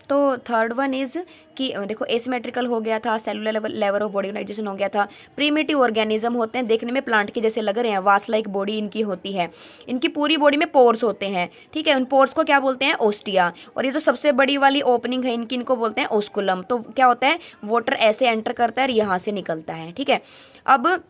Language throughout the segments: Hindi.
तो थर्ड वन इज़ कि देखो एसिमेट्रिकल हो गया था, cellular level of body organization हो गया था, प्रीमिटिव ऑर्गेनिज्म होते हैं, देखने में प्लांट के जैसे लग रहे हैं, वास लाइक बॉडी इनकी होती है, इनकी पूरी बॉडी में पोर्स होते हैं, ठीक है, उन पोर्स को क्या बोलते हैं, ओस्टिया। और ये जो सबसे बड़ी वाली ओपनिंग है इनकी, इनको बोलते हैं ओस्कुलम। तो क्या होता है, वाटर ऐसे एंटर करता है और यहाँ से निकलता है, ठीक है। अब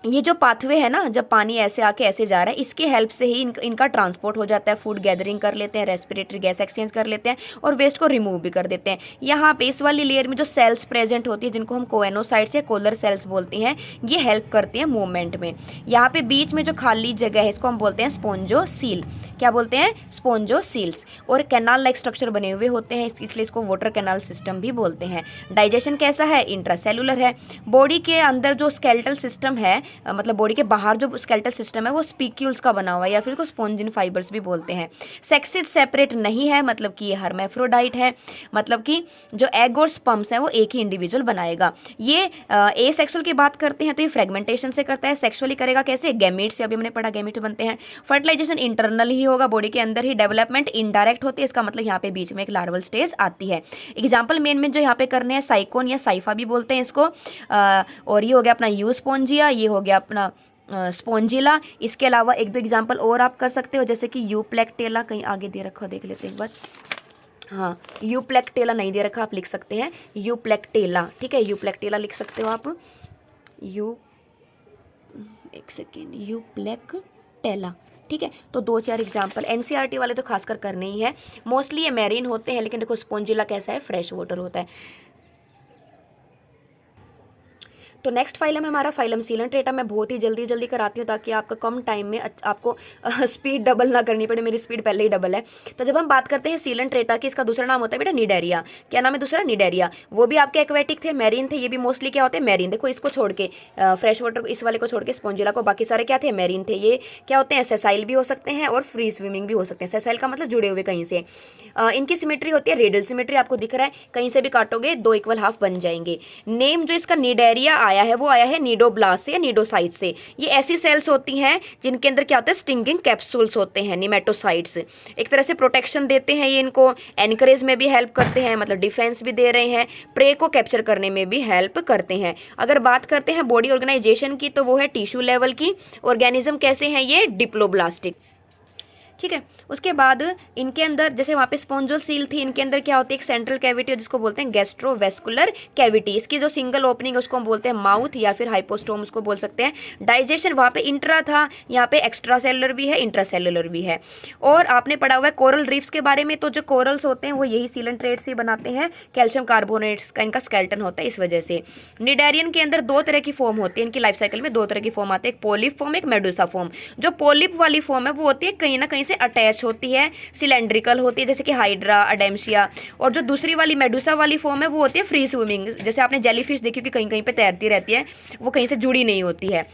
ये जो पाथवे है ना, जब पानी ऐसे आके ऐसे जा रहा है, इसके हेल्प से ही इनका ट्रांसपोर्ट हो जाता है, फूड गैदरिंग कर लेते हैं, रेस्पिरेटरी गैस एक्सचेंज कर लेते हैं और वेस्ट को रिमूव भी कर देते हैं। यहाँ पे इस वाली लेयर में जो सेल्स प्रेजेंट होती है, जिनको हम कोएनोसाइट्स या कोलर सेल्स बोलते हैं, ये हेल्प करती हैं मूवमेंट में। यहाँ पे बीच में जो खाली जगह है, इसको हम बोलते हैं स्पोंजोसील। क्या बोलते हैं, स्पोंजोसील्स। और कैनाल लाइक स्ट्रक्चर बने हुए होते हैं, इसलिए इसको वाटर कैनाल सिस्टम भी बोलते हैं। डाइजेशन कैसा है, इंट्रासेलुलर है। बॉडी के अंदर जो स्केलेटल सिस्टम है, मतलब बॉडी के बाहर जो स्केलेटल सिस्टम है, वो स्पीक्यूल्स का बना हुआ है या फिर को स्पॉन्जिन फाइबर्स भी बोलते हैं। सेक्सेस सेपरेट नहीं है, मतलब कि ये हर्मैफ्रोडाइट है, मतलब कि जो एग और स्पर्म्स है वो एक ही इंडिविजुअल बनाएगा। ये ए सेक्सुअल की बात करते हैं तो ये फ्रेगमेंटेशन से करता है। सेक्सुअली करेगा कैसे, गैमीट से, अभी हमने पढ़ा गैमीट बनते हैं। फर्टिलाइजेशन इंटरनल ही होगा, बॉडी के अंदर ही। डेवलपमेंट इनडायरेक्ट होती है, इसका मतलब यहाँ पे बीच में एक लार्वल स्टेज आती है। एग्जाम्पल मेन जो यहाँ पे करने हैं, साइकोन या साइफा भी बोलते हैं इसको। और ये हो गया अपना यूस्पोंजिया, ये हो गया अपना स्पोंजिला। इसके अलावा एक दो एग्जाम्पल और आप कर सकते हो, जैसे कि यूप्लेक्टेला, कहीं आगे दे रखा हो, देख लेते हैं एक बार। हाँ, यूप्लेक्टेला नहीं दे रखा, आप लिख सकते हैं यूप्लेक्टेला, ठीक है, यूप्लेक्टेला लिख सकते हो आप। एक सेकेंड, यूप्लेक्टेला, ठीक है। तो दो चार एग्जाम्पल एनसीईआरटी वाले तो खासकर करने ही है। मोस्टली ये मैरीन होते हैं, लेकिन देखो स्पोंजिला कैसा है, फ्रेश वाटर होता है। तो नेक्स्ट फाइलम है हमारा फाइलम सीलेंट्रेटा। मैं बहुत ही जल्दी कराती हूँ ताकि आपका कम टाइम में आपको स्पीड डबल ना करनी पड़े, मेरी स्पीड पहले ही डबल है। तो जब हम बात करते हैं सीलेंट्रेटा की, इसका दूसरा नाम होता है बेटा निडेरिया। क्या नाम है दूसरा, निडेरिया। वो भी आपके एक्वेटिक थे, मैरीन थे, ये भी मोस्टली क्या होते हैं, मैरीन। देखो इसको छोड़ के, फ्रेश वाटर इस वाले को छोड़ के, स्पोंजिला को, बाकी सारे क्या थे, मैरीन थे। ये क्या होते हैं, सेसाइल भी हो सकते हैं और फ्री स्विमिंग भी हो सकते हैं। सेसाइल का मतलब जुड़े हुए कहीं से। इनकी सिमेट्री होती है रेडियल सिमेट्री, आपको दिख रहा है, कहीं से भी काटोगे दो इक्वल हाफ बन जाएंगे। नेम जो इसका निडेरिया आया है, वो आया है नीडोब्लास्ट से या नीडोसाइट से। ये ऐसी सेल्स होती हैं जिनके अंदर क्या होता है, स्टिंगिंग कैप्सूल्स होते हैं, निमेटोसाइट्स। एक तरह से प्रोटेक्शन देते हैं ये इनको, एनकरेज में भी हेल्प करते हैं, मतलब डिफेंस भी दे रहे हैं, प्रे को कैप्चर करने में भी हेल्प करते हैं। अगर बात करते हैं बॉडी ऑर्गेनाइजेशन की, तो वो है टिश्यू लेवल की। ऑर्गेनिज्म कैसे हैं ये, डिप्लोब्लास्टिक, ठीक है। उसके बाद इनके अंदर जैसे वहाँ पे स्पॉन्जल सील थी, इनके अंदर क्या होती है, एक सेंट्रल कैविटी जिसको बोलते हैं गैस्ट्रोवेस्कुलर कैविटी। इसकी जो सिंगल ओपनिंग है उसको हम बोलते हैं माउथ या फिर हाइपोस्टोम उसको बोल सकते हैं। डाइजेशन वहाँ पे इंट्रा था, यहाँ पे एक्स्ट्रा सेलुलर भी है, इंट्रासेलुलर भी है। और आपने पढ़ा हुआ है कोरल रीफ्स के बारे में, तो जो कोरल्स होते हैं वो यही सीलेंट्रेट्स ही बनाते हैं, कैल्शियम कार्बोनेट्स का इनका स्केलेटन होता है, इस वजह से। निडेरियन के अंदर दो तरह की फॉर्म होती है, इनकी लाइफ साइकिल में दो तरह की फॉर्म आती है, एक पोलिप फॉर्म, एक मेडुसा फॉर्म। जो पोलिप वाली फॉर्म है वो होती है कहीं ना कहीं से अटैच होती है, सिलेंड्रिकल होती है, जैसे कि हाइड्रा, अडेम्सिया। और जो दूसरी वाली मेडुसा वाली फॉर्म है वो होती है फ्री स्विमिंग, जैसे आपने जेलीफिश देखी कि कहीं कहीं पे तैरती रहती है, वो कहीं से जुड़ी नहीं होती है,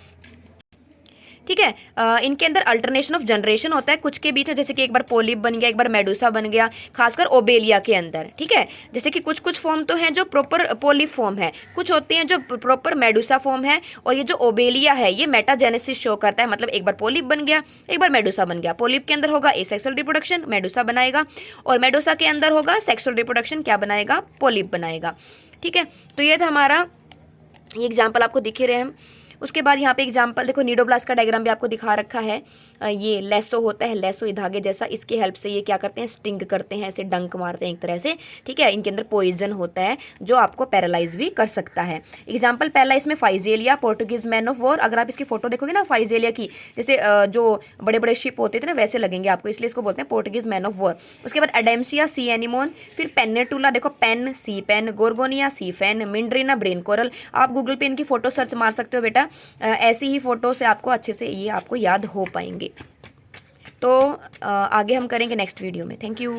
ठीक है। इनके अंदर अल्टरनेशन ऑफ जनरेशन होता है कुछ के बीच में, जैसे कि एक बार पोलिप बन गया, एक बार मेडुसा बन गया, खासकर ओबेलिया के अंदर, ठीक है। जैसे कि कुछ फॉर्म तो हैं जो प्रॉपर पोलिप फॉर्म है, कुछ होते हैं जो प्रॉपर मेडुसा फॉर्म है। और ये जो ओबेलिया है ये मेटाजेनेसिस शो करता है, मतलब एक बार पोलिप बन गया, एक बार मेडुसा बन गया। पोलिप के अंदर होगा एसेक्सुअल रिप्रोडक्शन, मेडुसा बनाएगा, और मेडुसा के अंदर होगा सेक्सुअल रिप्रोडक्शन, क्या बनाएगा, पोलिप बनाएगा, ठीक है। तो ये था हमारा, ये एग्जाम्पल आपको दिख ही रहे हैं। उसके बाद यहाँ पे एग्जाम्पल देखो, नीडोब्लास्ट का डायग्राम भी आपको दिखा रखा है। ये लेसो होता है, लेसो ये धागे जैसा, इसकी हेल्प से ये क्या करते हैं, स्टिंग करते हैं, ऐसे डंक मारते हैं एक तरह से, ठीक है। इनके अंदर पॉइजन होता है जो आपको पैरालाइज भी कर सकता है। एग्जाम्पल पहला इसमें फाइजेलिया, पोर्टुगीज मैन ऑफ वॉर। अगर आप इसकी फोटो देखोगे ना फाइजेलिया की, जैसे जो बड़े बड़े शिप होते थे ना वैसे लगेंगे आपको, इसलिए इसको बोलते हैं पोर्टुगीज मैन ऑफ वॉर। उसके बाद अडेम्सिया, सी एनिमोन। फिर पेन्नेटुला, देखो पेन, सी पेन, गोर्गोनिया, सी फैन, मिंड्रीना, ब्रेन कोरल। आप गूगल पे इनकी फोटो सर्च मार सकते हो बेटा, ऐसी ही फोटो से आपको अच्छे से ये आपको याद हो पाएंगे। तो आगे हम करेंगे नेक्स्ट वीडियो में। Thank you.